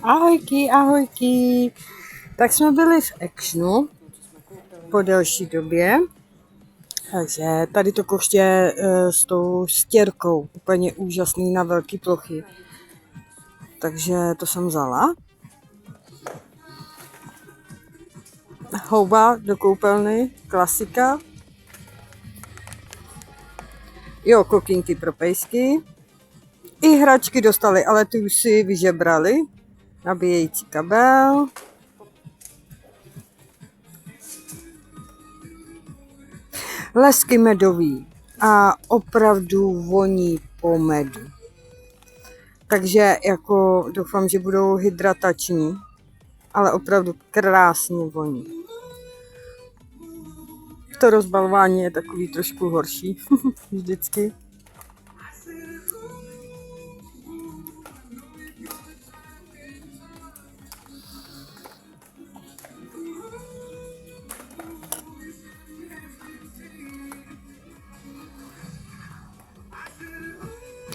Ahojky, ahojky. Tak jsme byli v Actionu po delší době. Takže tady to koště s tou stěrkou, úplně úžasný na velké plochy. Takže to jsem vzala. Houba do koupelny, klasika. Jo, kokinky pro pejsky. I hračky dostali, ale ty už si vyžebrali. Nabíjející kabel. Lesky medový a opravdu voní po medu. Takže jako doufám, že budou hydratační, ale opravdu krásně voní. To rozbalování je takový trošku horší vždycky.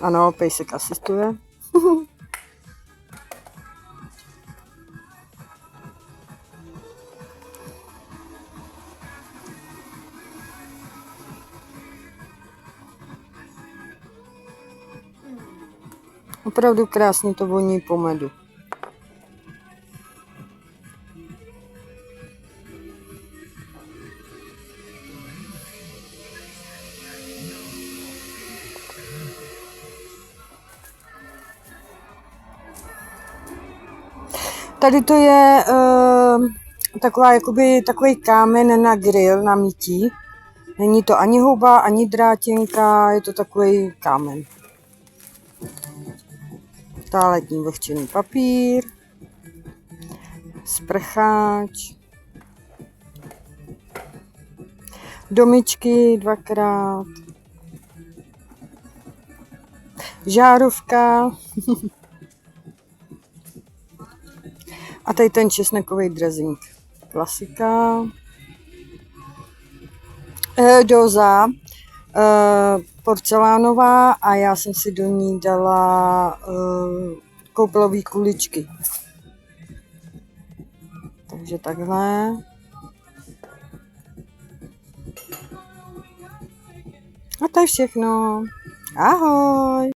Ano, pejsek asistuje. Opravdu krásně to voní po medu. Tady to je takový kámen na grill, na mytí. Není to ani houba, ani drátěnka, je to takový kámen. Toaletní vlhčený papír, sprcháč, domičky dvakrát, žárovka a tady ten česnekový dressing. Klasika. Doza porcelánová a já jsem si do ní dala koupelové kuličky. Takže takhle. A to je všechno. Ahoj!